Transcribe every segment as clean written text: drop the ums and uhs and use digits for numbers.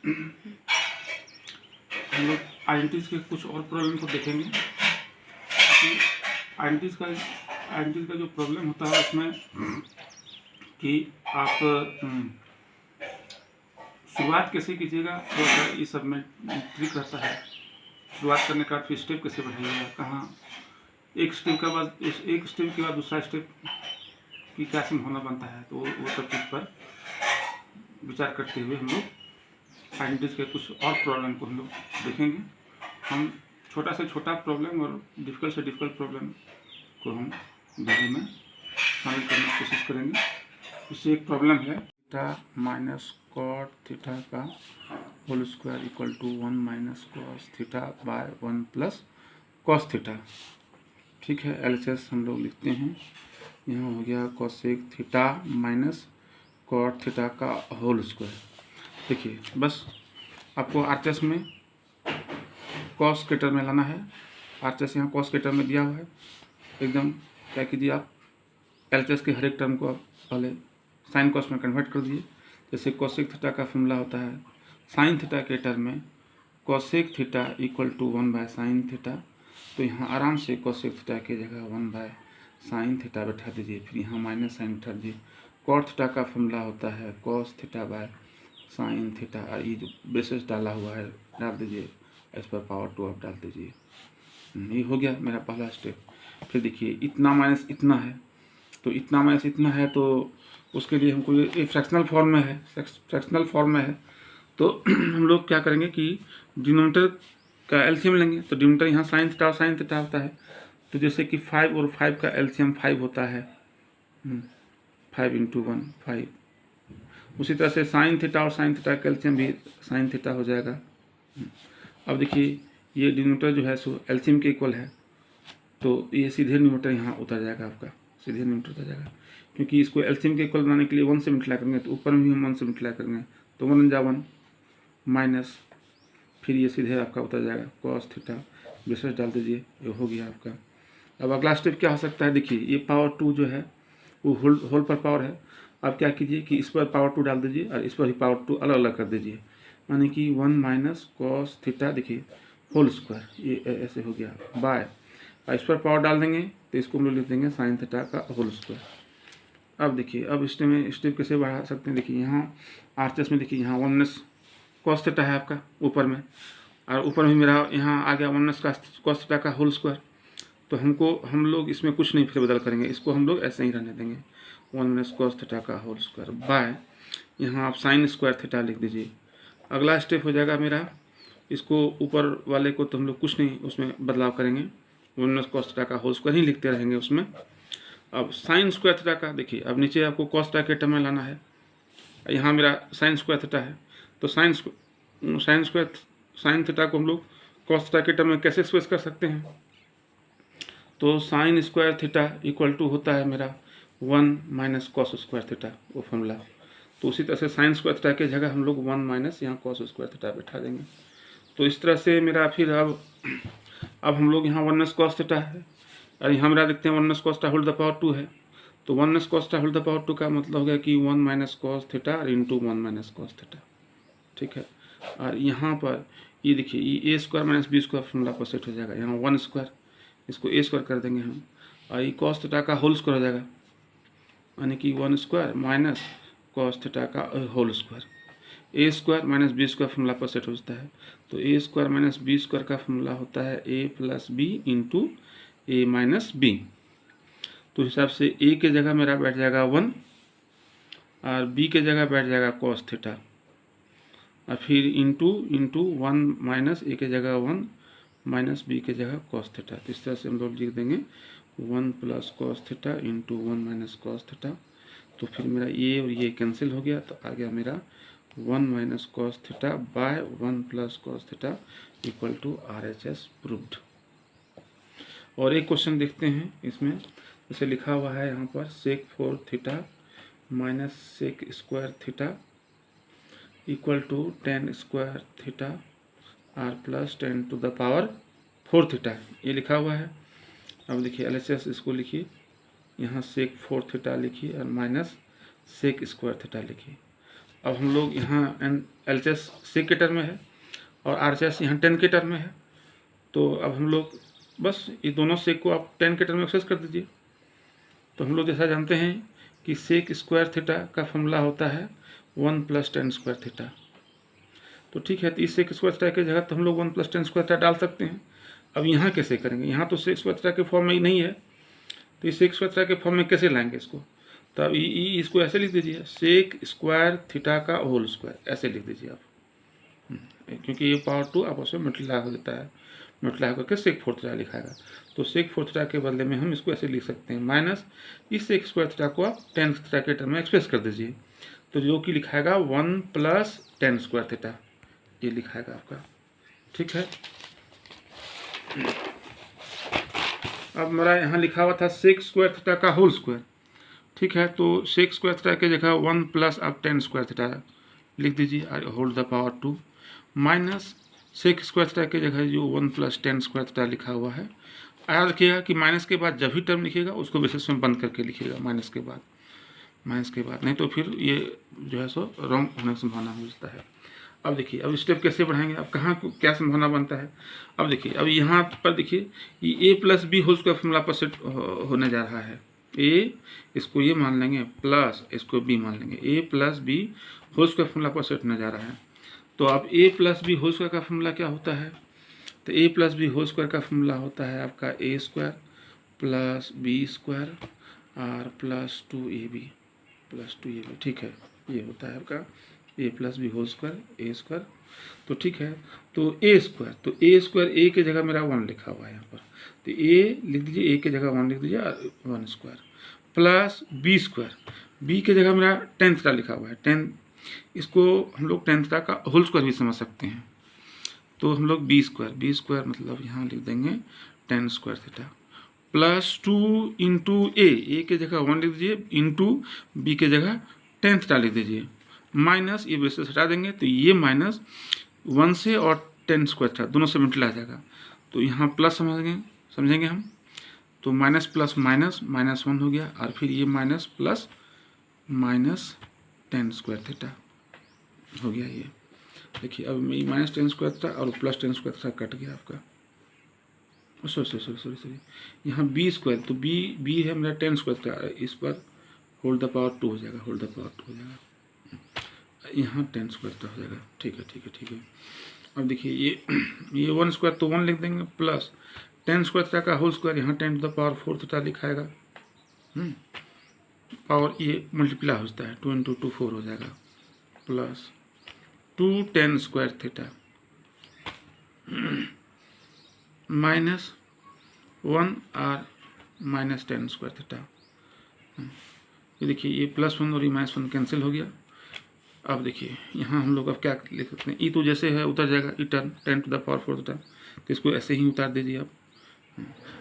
हम लोग आइडेंटिटीज के कुछ और प्रॉब्लम को देखेंगे कि आइडेंटिटीज का जो प्रॉब्लम होता है उसमें कि आप शुरुआत कैसे कीजिएगा, थोड़ा सा ये सब में ट्रिक रहता है। शुरुआत करने का फिर स्टेप कैसे बढ़ाइएगा, कहाँ एक स्टेप के बाद दूसरा स्टेप की क्या संभावना बनता है, तो वो सब चीज़ पर विचार करते हुए हम लोग आइडेंटिटीज के कुछ और प्रॉब्लम को हम लोग देखेंगे। हम छोटा से छोटा प्रॉब्लम और डिफ़िकल्ट से डिफ़िकल्ट प्रॉब्लम को हम वीडियो में शामिल करने की कोशिश करेंगे। इससे एक प्रॉब्लम है थीटा माइनस कॉट थीटा का whole square equal to 1 minus cos theta by 1 plus cos theta. ठीक है, एलएचएस हम लोग लिखते हैं। यहाँ हो गया cosec theta minus cot theta का होल स्क्वायर। देखिए, बस आपको आरएचएस में कॉस के टर्म में लाना है। आरएचएस यहाँ कॉस के टर्म में दिया हुआ है। एकदम क्या कीजिए, आप एलएचएस के हर एक टर्म को आप पहले साइन कॉस में कन्वर्ट कर दिए। जैसे कोसेक थीटा का फॉर्मूला होता है साइन थीटा के टर्म में cosec theta equal to 1 by sine theta, तो यहाँ आराम से कोसेक थीटा की जगह 1 बाय साइन थीटा बैठा दीजिए, फिर यहाँ माइनस साइन बैठा दीजिए। कॉट थीटा का फॉर्मूला होता है cos theta by sine theta, और ये जो बेसिस डाला हुआ है डाल दीजिए, इस पर पावर 2 आप डाल दीजिए। ये हो गया मेरा पहला स्टेप। फिर देखिए इतना माइनस इतना है, तो इतना माइनस इतना है, तो उसके लिए हमको ये फ्रैक्शनल फॉर्म में है, तो हम लोग क्या करेंगे कि डिनोमिनेटर का एलसीएम लेंगे। तो डिनोमिनेटर यहाँ साइन थीटा और साइन थीटा होता है, तो जैसे कि 5 और 5 का एलसीएम 5 होता है, 5 × 1 5। उसी तरह से साइन थीटा और साइन थीटा का एलसीएम भी साइन थीटा हो जाएगा। अब देखिए ये डिनोमिनेटर जो है सो एलसीएम के इक्वल है, तो ये सीधे न्यूमरेटर यहाँ उतर जाएगा, आपका सीधे न्यूमरेटर उतर जाएगा, क्योंकि इसको एलसीएम के इक्वल बनाने के लिए 1 से मल्टीप्लाई करेंगे, तो ऊपर में भी हम 1 से मल्टीप्लाई करेंगे, तो 1 × 1 माइनस, फिर ये सीधे आपका उतर जाएगा कॉस थीटा, बेसिस डाल दीजिए, ये हो गया आपका। अब अगला स्टेप क्या हो सकता है, देखिए ये पावर 2 जो है वो होल पर पावर है। अब क्या कीजिए कि इस पर पावर 2 डाल दीजिए और इस पर भी पावर 2 अलग अलग कर दीजिए, यानी कि 1 माइनस कॉस थीटा, देखिए होल स्क्वायर, ये ऐसे हो गया बाय, और इस पर पावर डाल देंगे तो इसको हम लोग लिख देंगे साइन थीटा का होल स्क्वायर। अब देखिए, अब इसमें स्टेप कैसे बढ़ा सकते हैं, देखिए यहाँ आरएचएस में देखिए यहाँ 1 माइनस कॉस थीटा है आपका ऊपर में, और ऊपर में मेरा यहाँ आ गया 1 माइनस कॉस थीटा का होल स्क्वायर। तो हम लोग इसमें कुछ नहीं फिर बदल करेंगे, इसको हम लोग ऐसे ही रहने देंगे 1 माइनस कॉस थीटा का होल स्क्वायर बाय, यहाँ आप साइन स्क्वायर थीटा लिख दीजिए। अगला स्टेप हो जाएगा मेरा, इसको ऊपर वाले को तो हम लोग कुछ नहीं उसमें बदलाव करेंगे, 1 माइनस कॉस थीटा का होल स्क्वायर ही लिखते रहेंगे उसमें। अब साइन स्क्वायर थीटा का देखिए, अब नीचे आपको कॉस थीटा के टर्म में लाना है, यहाँ मेरा साइन स्क्वायर थीटा है, तो साइन थीटा को हम लोग कॉस थीटा के टर्म में कैसे एक्सप्रेस कर सकते हैं, तो sine square theta equal to होता है मेरा 1 माइनस कॉस स्क्वायर थीटा, वो फॉर्मूला। तो उसी तरह से साइन स्क्वायर थीटा की जगह हम लोग 1 माइनस यहाँ कॉस स्क्वायर थीटा बैठा देंगे। तो इस तरह से मेरा फिर अब हम लोग यहाँ 1 माइनस कॉस थीटा है, और यहाँ मेरा देखते हैं 1 minus cos theta whole the power 2 है, तो 1 minus cos theta whole the power 2 का मतलब हो गया कि 1 minus cos theta into 1 minus cos theta. ठीक है, और यहाँ पर ये देखिए ये A square minus B square formula पर सेट हो जाएगा, यहाँ 1 स्क्वायर, इसको ए स्क्वायर कर देंगे हम, और ये कॉस थीटा का होल स्क्वायर हो जाएगा, यानी कि 1 स्क्वायर माइनस कॉस थीटा का whole square. A square minus B square formula पर सेट होता है, तो A square minus B square का फॉर्मूला होता है A plus B into A minus B. तो हिसाब से ए के जगह मेरा बैठ जाएगा 1, और बी के जगह बैठ जाएगा कॉस थीटा, और फिर इंटू 1 माइनस ए के जगह 1 माइनस बी के जगह कॉस थीटा। तो इस तरह से हम लोग लिख देंगे 1 plus cos theta into 1 minus cos theta. तो फिर मेरा ये और ये कैंसिल हो गया, तो आ गया मेरा 1 minus cos theta by 1 plus cos theta equal to RHS proved. और एक क्वेश्चन देखते हैं इसमें, जैसे लिखा हुआ है यहाँ पर sec 4 theta minus sec square theta equal to 10 square theta आर plus 10 to the power 4 theta, ये लिखा हुआ है। अब देखिए LHS इसको लिखिए, यहाँ सेक 4 थीटा लिखिए और माइनस सेक स्क्वायर थीटा लिखिए। अब हम लोग यहाँ LHS सेक के टर्म में है और RHS यहाँ 10 के टर्म में है। तो अब हम लोग बस ये दोनों सेक को आप 10 के टर्म में एक्सेस कर दीजिए। तो हम लोग जैसा जानते हैं कि सेक स्क्वायर थीटा का फॉर्मूला होता है 1 + tan स्क्वायर थीटा। तो ठीक है, तो इस सेक स्क्वायर थीटा की जगह तो हम लोग 1 + tan स्क्वायर थीटा डाल सकते हैं। अब यहाँ कैसे करेंगे, यहाँ तो सेक स्क्वायर थीटा के फॉर्म में ही नहीं है, तो इस सेक स्क्वायर थीटा के फॉर्म में कैसे लाएंगे इसको। तो अब इसको ऐसे लिख दीजिए, सेक स्क्वायर थीटा का होल स्क्वायर, ऐसे लिख दीजिए आप, क्योंकि ये पावर 2 आपस में मल्टीप्लाई हो जाता है, मल्टीप्लाई करके सेक 4 थीटा लिखाएगा। तो सेक 4 थीटा के बदले में हम इसको ऐसे लिख सकते हैं, माइनस इस सेक स्क्वायर थीटा को आप tan थीटा के टर्म में एक्सप्रेस कर दीजिए। तो जो कि लिखाएगा 1 + tan स्क्वायर थीटा, ये लिखाएगा आपका। ठीक है, अब मेरा यहाँ लिखा हुआ था सेक स्क्वायर थीटा का होल स्क्वायर। ठीक है, तो सेक स्क्वायर थीटा की जगह 1 + आप tan स्क्वायर थीटा लिख दीजिए, whole the power 2, minus sec square theta की जगह जो 1 + tan स्क्वायर थीटा लिखा हुआ है। याद रखिएगा कि माइनस के बाद जब भी टर्म लिखिएगा उसको बेसिस में बंद करके लिखिएगा, माइनस के बाद, नहीं तो फिर ये जो है सो रॉन्ग होने की संभावना हो जाता है। अब देखिए, अब स्टेप कैसे बढ़ाएंगे, अब कहाँ क्या संभावना बनता है। अब देखिए, अब यहाँ पर देखिए ये a + b whole square formula पर सेट होने जा रहा है। a इसको ये मान लेंगे प्लस इसको b मान लेंगे, a + b whole square formula पर सेट होने जा रहा है। तो अब a + b होल स्क्वायर का फॉर्मूला क्या होता है, तो a + b होल स्क्वायर का फॉर्मूला होता है आपका a² + b² r + 2ab। ठीक है, ये होता है आपका a + b whole square a²। तो ठीक है, तो a² a की जगह मेरा 1 लिखा हुआ है यहाँ पर, तो a लिख दीजिए, a की जगह 1 लिख दीजिए, 1² प्लस b² b की जगह मेरा tan थीटा लिखा हुआ है, 10, इसको हम लोग tan थीटा का होल स्क्वायर भी समझ सकते हैं। तो हम लोग b² मतलब यहाँ लिख देंगे tan square theta plus 2 × a की जगह 1 लिख दीजिए, इंटू b की जगह tan थीटा लिख दीजिए, माइनस ये बेस से हटा देंगे तो ये माइनस 1 से और tan स्क्वायर थीटा दोनों से मल्टीप्लाई आ जाएगा, तो यहाँ प्लस समझेंगे हम, तो माइनस प्लस माइनस -1 हो गया, और फिर ये minus plus minus tan square theta हो गया। ये देखिए, अब ये -tan स्क्वायर थीटा और plus tan square theta cut गया आपका, सॉरी यहाँ b², तो b है मेरा tan स्क्वायर थीटा, इस पर होल द पावर 2 हो जाएगा, यहाँ tan स्क्वायर थीटा हो जाएगा। ठीक है। अब देखिए ये 1² तो 1 लिख देंगे, प्लस tan स्क्वायर थीटा का होल स्क्वायर, यहाँ 10 to the power 4 थीटा लिखाएगा, पावर ये मल्टीप्लाई हो जाता है, 2 × 2 4 हो जाएगा, plus 2 tan square theta minus 1 और माइनस tan स्क्वायर थीटा। ये देखिए, ये +1 और ये -1 कैंसिल हो गया। अब देखिए यहाँ हम लोग अब क्या लिख सकते हैं, ई तो जैसे है उतर जाएगा, ई टर्म 10 to the power 4 थीटा, तो इसको ऐसे ही उतार दीजिए आप।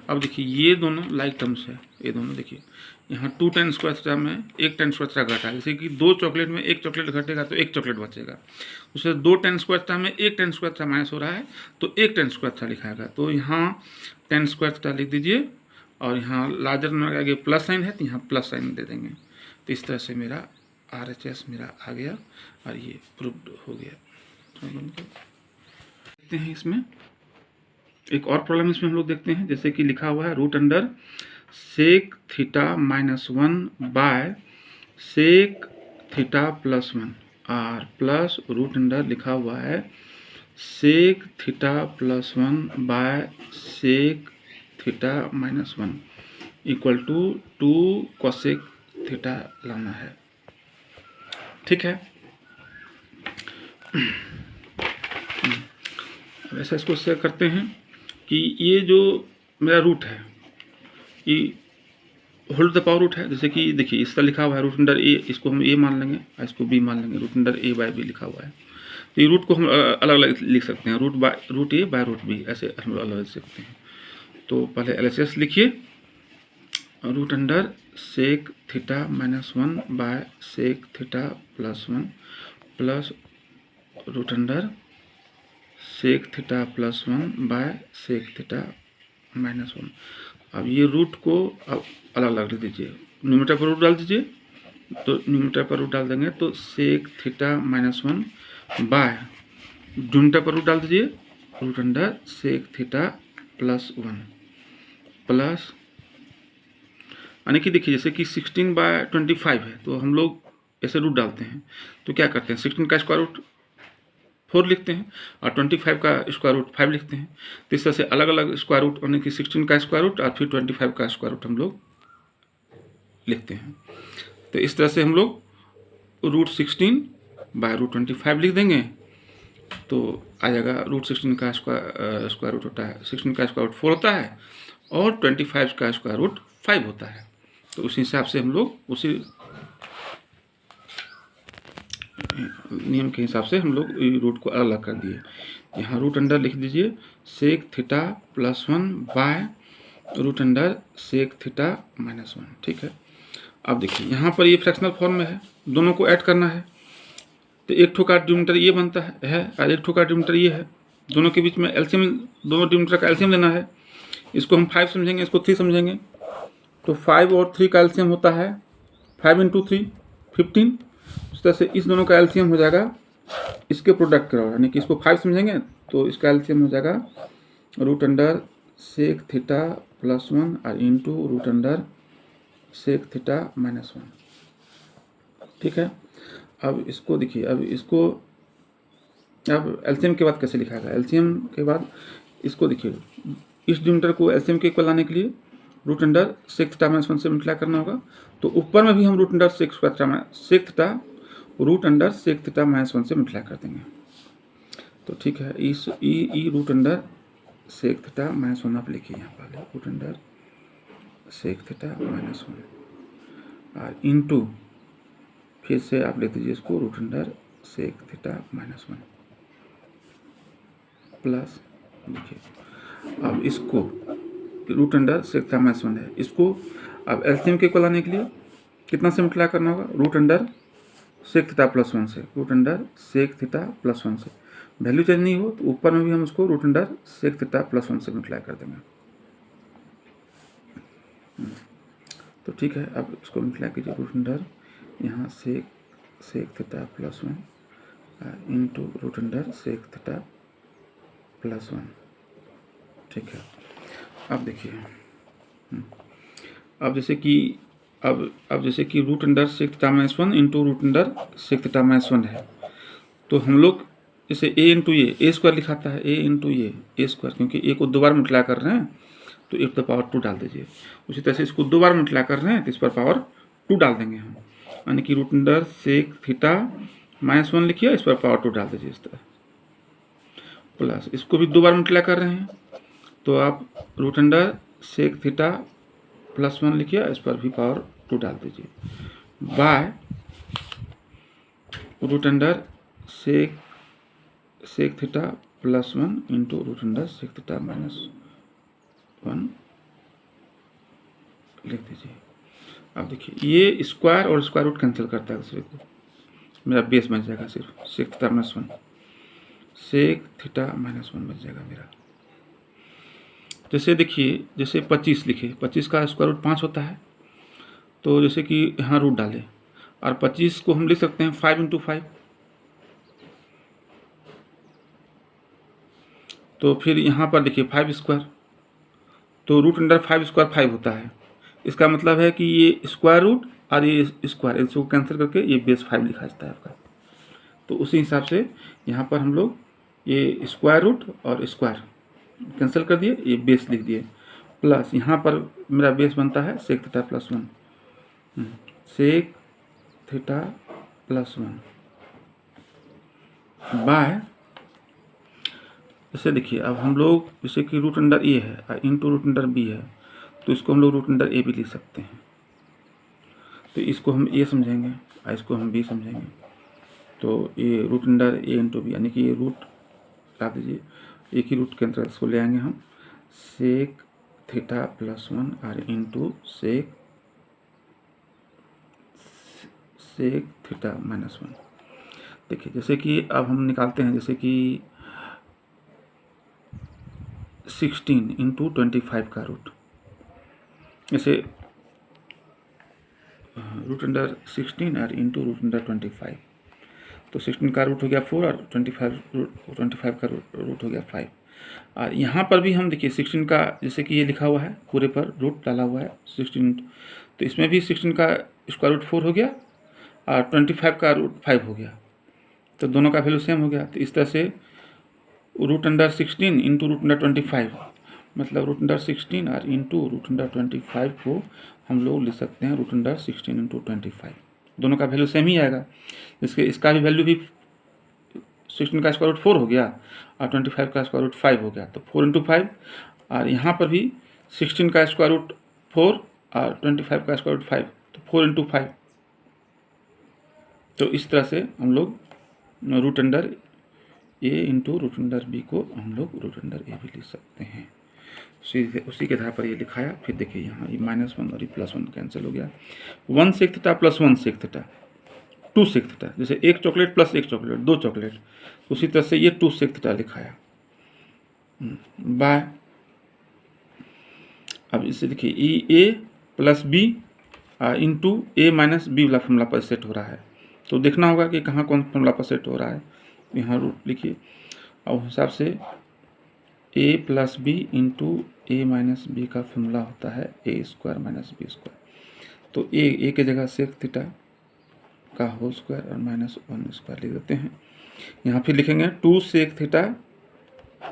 अब देखिए ये दोनों लाइक टर्म्स है, ये दोनों देखिए, यहाँ 2 tan स्क्वायर थीटा में 1 tan स्क्वायर थीटा घटा, जैसे कि 2 चॉकलेट में 1 चॉकलेट घटेगा तो 1 चॉकलेट बचेगा, उससे 2 tan स्क्वायर थीटा में 1 tan स्क्वायर थीटा माइनस हो रहा है तो 1 tan स्क्वायर थीटा लिखाएगा, तो यहाँ tan स्क्वायर थीटा लिख दीजिए, और यहाँ लार्जर नंबर आगे प्लस साइन है तो यहाँ प्लस साइन दे देंगे। तो इस तरह से मेरा RHS मेरा आ गया और ये प्रूव्ड हो गया। देखते हैं इसमें एक और प्रॉब्लम, इसमें हम लोग देखते हैं, जैसे कि लिखा हुआ है √अंडर सेक थीटा -1 बाय सेक थीटा +1 r प्लस √अंडर लिखा हुआ है सेक थीटा +1 बाय sec theta -1 equal to 2 cosec theta लाना है। ठीक है, अब ऐसा इसको शेयर करते हैं कि ये जो मेरा रूट है ये होल द पावर रूट है, जैसे कि देखिए इसका लिखा हुआ है √अंडर a, इसको हम a मान लेंगे और इसको b मान लेंगे, √अंडर a/b लिखा हुआ है। तो ये रूट को हम अलग अलग लिख सकते हैं, √a बाय √b, ऐसे हम अलग लिख सकते हैं। तो पहले LHS लिखिए, √अंडर सेक थीटा -1 बाय सेक थीटा +1 प्लस √अंडर सेक थीटा +1 बाय सेक थीटा -1। अब ये रूट को अब अलग अलग लिख दीजिए, न्यूमरेटर पर रूट डाल दीजिए तो न्यूमरेटर पर रूट डाल देंगे तो sec theta minus 1 by denominator पर रूट डाल दीजिए root under sec theta plus 1 plus, यानी कि देखिए जैसे कि 16/25 है तो हम लोग ऐसे रूट डालते हैं तो क्या करते हैं 16 का स्क्वायर रूट 4 लिखते हैं और 25 का स्क्वायर रूट 5 लिखते हैं। तो इस तरह से अलग अलग स्क्वायर रूट, यानी कि 16 का स्क्वायर रूट और फिर 25 का स्क्वायर रूट हम लोग लिखते हैं। तो इस तरह से हम लोग √16/√25 लिख देंगे तो आ जाएगा √16 का स्क्वायर रूट होता है, 16 का स्क्वायर रूट 4 होता है और 25 का स्क्वायर रूट 5 होता है। तो उसी हिसाब से हम लोग उसी नियम के हिसाब से हम लोग रूट को अलग कर दिए। यहाँ रूट अंडर लिख दीजिए sec theta plus 1 by root under sec theta minus 1। ठीक है, अब देखिए यहाँ पर ये फ्रैक्शनल फॉर्म में है, दोनों को ऐड करना है तो एक ठो का डिनोमिनेटर ये बनता है और एक ठो का डिनोमिनेटर ये है, दोनों के बीच में एलसीएम, दोनों डिनोमिनेटर का एलसीएम लेना है। इसको हम 5 समझेंगे, इसको 3 समझेंगे तो 5 और 3 का एलसीएम होता है 5 × 3 15। उस तरह से इस दोनों का एलसीएम हो जाएगा इसके प्रोडक्ट का, यानी कि इसको 5 समझेंगे तो इसका एलसीएम हो जाएगा root under sec theta plus 1 और into root under sec theta minus 1। ठीक है, अब इसको देखिए, अब इसको अब एलसीएम के बाद कैसे लिखा गया, एलसीएम के बाद इसको देखिए इस डिनोमिनेटर को एलसीएम के इक्वल लाने के लिए root under sec theta minus 1 से मल्टीप्लाई करना होगा। तो ऊपर में भी हम root under sec theta root under sec theta minus 1 से मल्टीप्लाई कर देंगे। तो ठीक है, इस ई root under sec theta minus 1 आप लिखिए यहाँ पहले root under sec theta minus 1 और इंटू फिर से आप लिख दीजिए इसको root under sec theta minus 1 plus, देखिए अब इसको root under sec theta minus 1 है, इसको अब एलसीएम के को लाने के लिए कितना से मल्टीप्लाई करना होगा root under sec theta plus 1 से, root under sec theta plus 1 से। वैल्यू चेंज नहीं हो तो ऊपर में भी हम उसको root under sec theta plus 1 से मल्टीप्लाई कर देंगे। तो ठीक है, अब इसको मल्टीप्लाई कीजिए रूट अंडर यहाँ sec theta plus 1 into root under sec theta plus 1। ठीक है, अब देखिए अब जैसे कि root under sec theta minus 1 into root under sec theta minus 1 है तो हम लोग इसे ए इंटू ए स्क्वायर लिखाता है, ए इंटू ए स्क्वायर, क्योंकि ए को 2 बार मल्टीप्लाई कर रहे हैं तो ए टू द पावर 2 डाल दीजिए। उसी तरह से इसको 2 बार मल्टीप्लाई कर रहे हैं तो इस पर पावर 2 डाल देंगे हम, यानी कि root under sec theta minus 1 लिखिए, इस पर पावर 2 डाल दीजिए इस तरह, प्लस इसको भी 2 बार मल्टीप्लाई कर रहे हैं तो आप root under sec theta plus 1 लिखिए, इस पर भी पावर 2 डाल दीजिए by root under sec theta plus 1 into root under sec theta minus 1 लिख दीजिए। अब देखिए ये स्क्वायर और स्क्वायर रूट कैंसिल करता है दूसरे को, मेरा बेस बच जाएगा सिर्फ sec theta minus 1, sec theta minus 1 बच जाएगा मेरा। जैसे देखिए जैसे 25 लिखे, 25 का स्क्वायर रूट 5 होता है तो जैसे कि यहाँ रूट डाले और 25 को हम लिख सकते हैं 5 × 5, तो फिर यहाँ पर देखिए 5 स्क्वायर तो रूट अंडर 5 स्क्वायर 5 होता है। इसका मतलब है कि ये स्क्वायर रूट और ये स्क्वायर इसको कैंसिल करके ये बेस 5 लिखा जाता है आपका। तो उसी हिसाब से यहाँ पर हम लोग ये स्क्वायर रूट और स्क्वायर कैंसिल कर दिए, ये बेस लिख दिए, प्लस यहाँ पर मेरा बेस बनता है sec theta plus 1, sec theta plus 1 by, जैसे देखिए अब हम लोग जैसे कि रूट अंडर ए है और इंटू रूट अंडर बी है तो इसको हम लोग रूट अंडर ए भी लिख सकते हैं। तो इसको हम ए समझेंगे और इसको हम बी समझेंगे, तो ये रूट अंडर ए इंटू बी, यानी कि ये रूट ला दीजिए, एक ही रूट के अंदर इसको ले आएंगे हम सेक थीटा प्लस 1 और इंटू सेक थीटा माइनस 1। देखिए जैसे कि अब हम निकालते हैं, जैसे कि 16 × 25 का रूट, जैसे √16 और इंटू √25। तो 16 का रूट हो गया 4 और 25 का रूट हो गया 5। और यहाँ पर भी हम देखिए 16 का, जैसे कि ये लिखा हुआ है पूरे पर रूट डाला हुआ है 16, तो इसमें भी 16 का स्क्वायर रूट 4 हो गया और 25 का रूट 5 हो गया, तो दोनों का वैल्यू सेम हो गया। तो इस तरह से √16 इंटू √25, मतलब √16 और इंटू √25 को हम लोग लिख सकते हैं √16 इंटू 25, दोनों का वैल्यू सेम ही आएगा। इसका भी वैल्यू भी 16 का स्क्वायर रूट 4 हो गया और 25 का स्क्वायर रूट 5 हो गया, तो 4 इंटू 5। और यहाँ पर भी 16 का स्क्वायर रूट 4 और 25 का स्क्वायर रूट 5, तो 4 इंटू 5। तो इस तरह से हम लोग √a इंटू √b को हम लोग √a भी लिख सकते हैं। उसी के आधार पर ये लिखाया। फिर देखिए यहाँ ये -1 और ये +1 कैंसिल हो गया। 1 sec theta plus 1 sec theta, 2 sec theta, जैसे एक चॉकलेट प्लस एक चॉकलेट, 2 चॉकलेट, उसी तरह से ये 2 sec थीटा लिखाया बाय। अब इसे देखिए A plus B into a minus B वाला फॉर्मूला पर सेट हो रहा है, तो देखना होगा कि कहाँ कौन फॉर्मूला पर सेट हो रहा है। यहाँ रूट लिखिए और उस हिसाब से a plus B into a minus B का फॉर्मूला होता है a² माइनस b²। तो a के जगह सेक थीटा का होल स्क्वायर और -1² लिख देते हैं। यहाँ फिर लिखेंगे 2 sec थीटा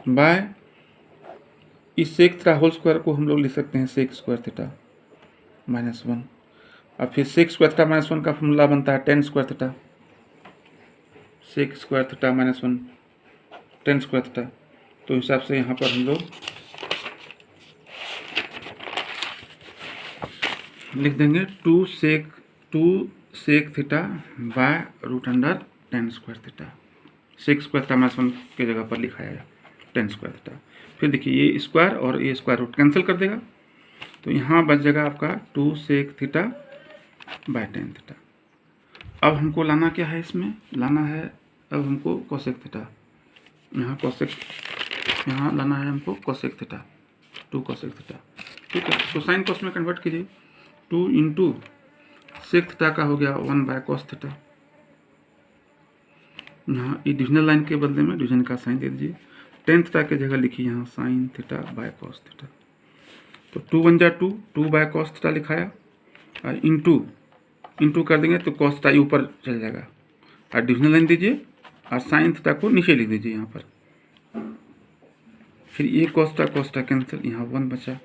बाय, इस सेक थीटा होल स्क्वायर को हम लोग लिख सकते हैं sec² थीटा -1, और फिर sec² थीटा -1 का फॉर्मूला बनता है tan² theta, sec² theta -1 tan² theta. तो हिसाब से यहाँ पर हम लोग लिख देंगे 2 sec theta by √tan² theta, sec² theta -1 के जगह पर लिखा है tan² थीटा। फिर देखिए ये स्क्वायर और ये स्क्वायर रूट कैंसिल कर देगा, तो यहाँ बच जाएगा आपका 2 sec theta by tan theta. अब हमको लाना क्या है, इसमें लाना है अब हमको cosec थीटा, यहाँ लाना है हमको cosec थीटा, 2 cosec थीटा, ठीक है। तो साइन कॉस में कन्वर्ट कीजिए, 2 इंटू सेक थीटा का हो गया 1 बाय cos थीटा। यहाँ ये डिविजनल लाइन के बदले में डिवीजन का साइन दे दीजिए, tan थीटा के जगह लिखिए यहाँ sine theta by cos theta. तो 2 1 जा 2 बाय cos थीटा लिखाया और इंटू कर देंगे तो cos थीटा ऊपर चल जाएगा, और डिविजनल लाइन दीजिए और साइन थीटा को नीचे लिख दीजिए यहाँ पर। फिर ये cos थीटा कैंसिल, यहाँ 1 बचा,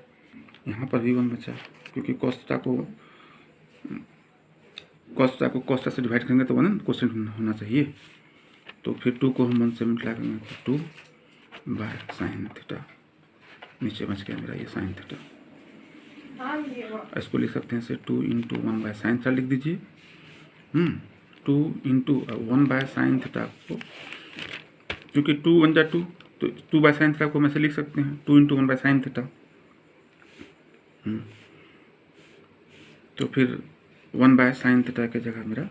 यहाँ पर भी 1 बचा, क्योंकि cos थीटा को cos थीटा से डिवाइड करेंगे तो 1 क्वोशिएंट होना चाहिए। तो फिर 2 को हम 1 से मल्टीप्लाई करेंगे तो 2 बाय साइन थीटा, नीचे बच गया मेरा ये साइन थीटा। इसको लिख सकते हैं से 2 इंटू 1 बाय साइन थीटा लिख दीजिए। 2 इंटू 1 बाय साइन थीटा को, क्योंकि 2 1 जा 2, तो 2 बाय साइन थीटा को हम ऐसे लिख सकते हैं 2 इंटू 1 बाय साइन थीटा। तो फिर 1 बाय साइन थीटा के जगह मेरा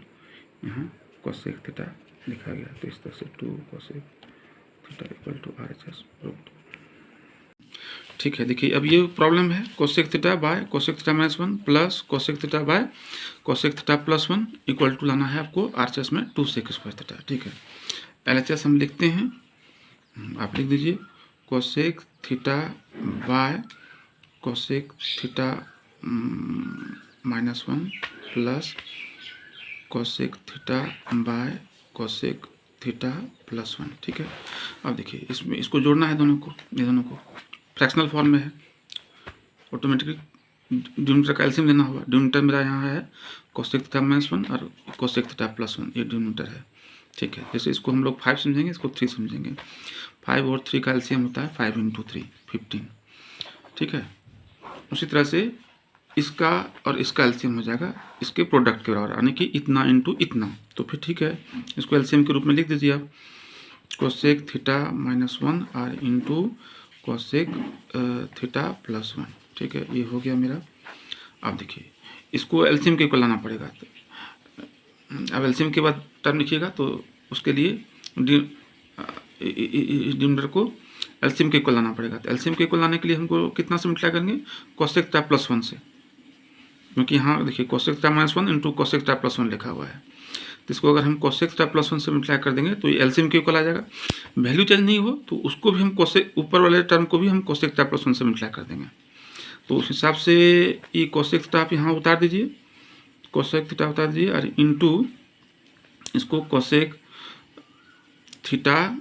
यहाँ cosec थीटा लिखा गया। तो इस तरह से 2 cosec theta equal to RHS root. ठीक है, देखिए अब ये प्रॉब्लम है cosec theta by cosec theta -1 plus cosec theta by cosec theta +1 equal to लाना है आपको RHS में 2 sec² थीटा। ठीक है, LHS हम लिखते हैं, आप लिख दीजिए cosec theta by cosec theta -1 plus cosec theta by cosec theta +1। ठीक है, अब देखिए इसमें इसको जोड़ना है दोनों को, ये दोनों को फ्रैक्शनल फॉर्म में है, ऑटोमेटिकली डिनोमिनेटर का एलसीएम देना होगा। डिनोमिनेटर मेरा यहाँ है cosec थीटा -1 और cosec थीटा +1, ये डिनोमिनेटर है। ठीक है, जैसे इसको हम लोग 5 समझेंगे, इसको 3 समझेंगे। 5 और 3 का एलसीएम होता है 5 इंटू 3 15। ठीक है, उसी तरह से इसका और इसका एलसीएम हो जाएगा इसके प्रोडक्ट के बराबर, यानी कि इतना इंटू इतना। तो फिर ठीक है, इसको एलसीएम के रूप में लिख दीजिए आप cosec थीटा -1 और इंटू cosec थीटा +1। ठीक है, ये हो गया मेरा। अब देखिए इसको एलसीएम के ऊपर लाना पड़ेगा, अब एलसीएम के बाद टर्म लिखिएगा, तो उसके लिए डिनोमिनेटर को एलसीएम के ऊपर लाना पड़ेगा। तो एलसीएम के ऊपर लाने के लिए हमको कितना से मल्टीप्लाई करेंगे, cosec थीटा +1 से, क्योंकि यहाँ देखिए cosec theta -1 into cosec theta +1 लिखा हुआ है। तो इसको अगर हम कोसेक थीटा +1 से मल्टीप्लाई कर देंगे तो ये एलसीएम के इक्वल आ जाएगा। वैल्यू चेंज नहीं हो तो उसको भी हम कोसेक, ऊपर वाले टर्म को भी हम कोसेक थीटा +1 से मल्टीप्लाई कर देंगे। तो उस हिसाब से ये कोसेक थीटा आप यहाँ उतार दीजिए, कोसेक थीटा उतार दीजिए और इंटू इसको कोसेक थीटा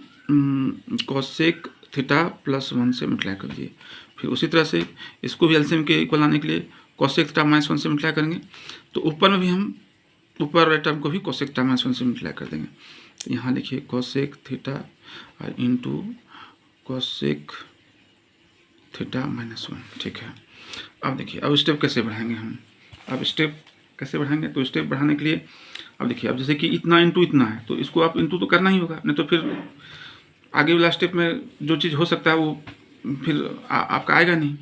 +1 से मल्टीप्लाई कर दीजिए। फिर उसी तरह से इसको भी एलसीएम के इक्वल आने के लिए कोसेक थीटा -1 से मल्टीप्लाई करेंगे। तो ऊपर में भी हम ऊपर वाले टर्म को भी कोसेक थीटा -1 से मल्टीप्लाई कर देंगे। तो यहाँ लिखिए कोसेक थीटा और इंटू कोसेक थीटा -1। ठीक है, अब देखिए अब स्टेप कैसे बढ़ाएंगे हम। अब स्टेप कैसे बढ़ाएंगे, तो स्टेप बढ़ाने के लिए अब देखिए, अब जैसे कि इतना इंटू इतना है तो इसको आप इंटू तो करना ही होगा, नहीं तो फिर आगे वाला स्टेप में जो चीज़ हो सकता है वो फिर आपका आएगा नहीं।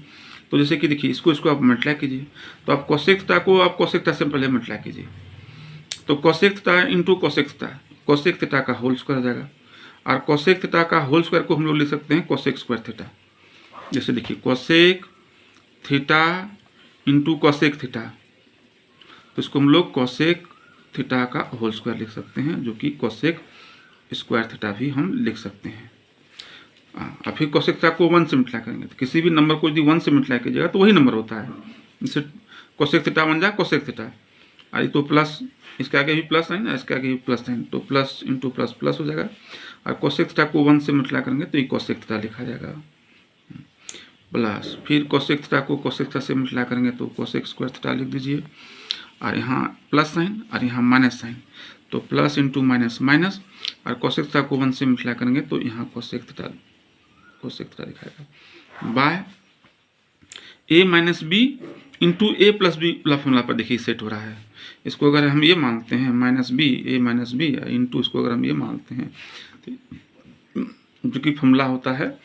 तो जैसे कि देखिए इसको आप मल्टीप्लाई कीजिए, तो आप कोसेक थीटा को आप कोसेक थीटा से पहले मल्टीप्लाई कीजिए। तो cosec theta into cosec theta का होल स्क्वायर आ जाएगा, और कोसेक थीटा का होल स्क्वायर को हम लोग लिख सकते हैं कोसेक स्क्वायर थीटा। जैसे देखिए cosec theta into cosec theta, तो इसको हम लोग कोसेक थीटा का होल स्क्वायर लिख सकते हैं, जो कि कोसेक स्क्वायर थीटा भी हम लिख सकते हैं। और फिर कोसेक थीटा को 1 से मल्टीप्लाई करेंगे, तो किसी भी नंबर को यदि 1 से मल्टीप्लाई कीजिएगा तो वही नंबर होता है। जैसे कोसेक थीटा बन जाए कोसेक थीटा, और तो प्लस, इसके आगे भी प्लस साइन है, इसके आगे भी प्लस साइन, तो प्लस इंटू प्लस प्लस हो जाएगा। और कोसेक थीटा को 1 से मल्टीप्लाई करेंगे तो ये कोसेक थीटा लिखा जाएगा, प्लस फिर कोसेक थीटा को कोसेक थीटा से मल्टीप्लाई करेंगे तो कोसेक स्क्वायर थीटा लिख दीजिए, और यहाँ प्लस साइन और यहाँ माइनस साइन, तो प्लस इंटू माइनस माइनस, और कोसेक थीटा को 1 से मल्टीप्लाई करेंगे तो यहाँ कोसेक थीटा दिखाएगा by a minus B into A plus B वाला फॉर्मूला पर देखिए सेट हो रहा है। इसको अगर हम ये मानते हैं -b a minus B into इसको अगर हम ये मानते हैं तो जो कि फॉर्मूला होता है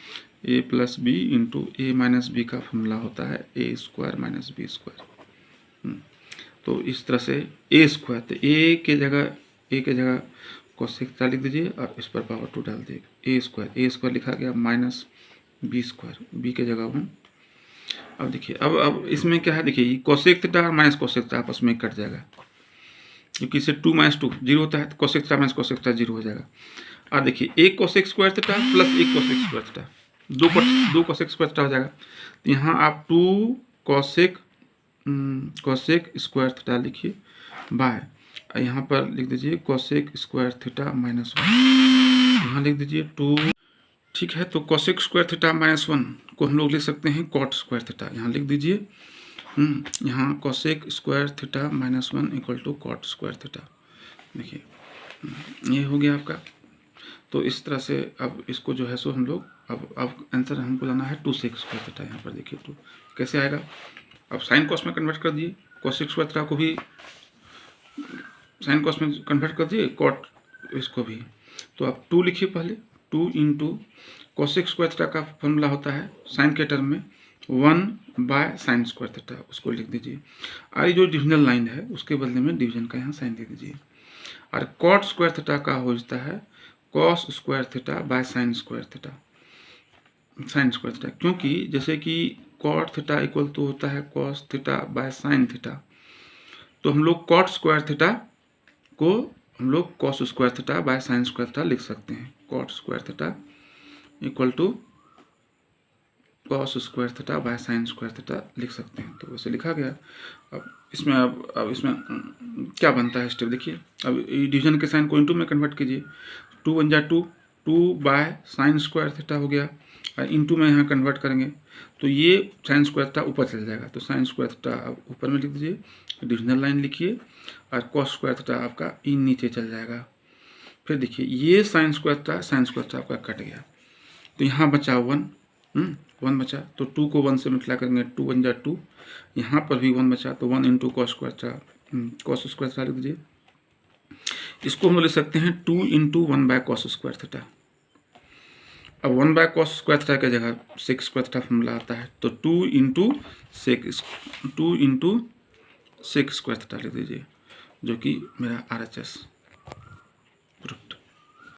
a plus B into A minus B का फॉर्मूला होता है a square minus B square. तो इस तरह से a स्क्वायर, तो a के जगह कोसेक थीटा लिख दीजिए और इस पर पावर 2 डाल दीजिए। a स्क्वायर लिखा गया माइनस बी स्क्वायर, बी के जगह 1। अब देखिए अब इसमें क्या है, देखिए कोसेक थीटा और माइनस कोसेक थीटा आपस में कट जाएगा, क्योंकि इससे 2 - 2 0 होता है, तो cosec theta minus cosec theta 0 हो जाएगा। और देखिए एक कोसेक स्क्वायर थीटा प्लस एक कोसेक स्क्वायर थीटा, दो कोसेक स्क्वायर थीटा हो जाएगा। तो यहाँ आप 2 कोसेक स्क्वायर थीटा लिखिए बाय, यहाँ पर लिख दीजिए कोसेक स्क्वायर थीटा -1, यहाँ लिख दीजिए 2। ठीक है, तो कोसेक स्क्वायर थीटा -1 को हम लोग लिख सकते हैं कॉट स्क्वायर थीटा, यहाँ लिख दीजिए। यहाँ cosec square theta -1 equal to cot square theta, देखिए ये हो गया आपका। तो इस तरह से अब इसको जो है सो हम लोग अब आंसर हमको लाना है 2 सेक स्क्वायर थीटा। यहाँ पर देखिए 2 कैसे आएगा, अब साइन कॉस में कन्वर्ट कर दिए, कोसेक स्क्वायर थीटा को भी साइन कॉस में कन्वर्ट कर दिए, कॉट इसको भी। तो आप 2 लिखिए पहले, 2 इंटू कोसेक स्क्वायर थीटा का फॉर्मूला होता है साइन के टर्म में 1/sin स्क्वायर थीटा, उसको लिख दीजिए। और ये जो डिविजनल लाइन है उसके बदले में डिवीजन का यहाँ साइन दे दीजिए। और कॉट स्क्वायर थीटा का हो जाता है cos square theta by sine square theta, क्योंकि जैसे कि कॉट थीटा इक्वल तो होता है cos theta by sine theta, तो हम लोग कॉट स्क्वायर थीटा को हम लोग cos square theta by sine square theta लिख सकते हैं। Cot square theta equal to cos square theta by sine square theta लिख सकते हैं, तो वैसे लिखा गया। अब इसमें क्या बनता है स्टेप देखिए, अब डिवीजन के साइन को इंटू में कन्वर्ट कीजिए, 2 × 2 2 बाय साइन स्क्वायर थीटा हो गया, और इंटू में यहाँ कन्वर्ट करेंगे तो ये साइन स्क्वायर थीटा ऊपर चल जाएगा, तो साइन स्क्वायर थीटा आप ऊपर में लिख दीजिए, डिविजनल लाइन लिखिए, और कॉस स्क्वायर थीटा आपका नीचे चल जाएगा। फिर देखिए ये साइन स्क्वायर थीटा आपका कट गया, तो यहाँ बचा 1 बचा, तो 2 को 1 से मल्टीप्लाई करेंगे, 2 × 2, यहाँ पर भी 1 बचा, तो 1 इंटू कॉस स्क्वायर थीटा लिख दीजिए। इसको हम लिख सकते हैं 2 × 1/cos स्क्वायर थीटा। अब 1/cos स्क्वायर थीटा की जगह सेक स्क्वायर थीटा फॉर्मूला आता है, तो 2 × सेक स्क्वायर थीटा लिख दीजिए, जो कि मेरा RHS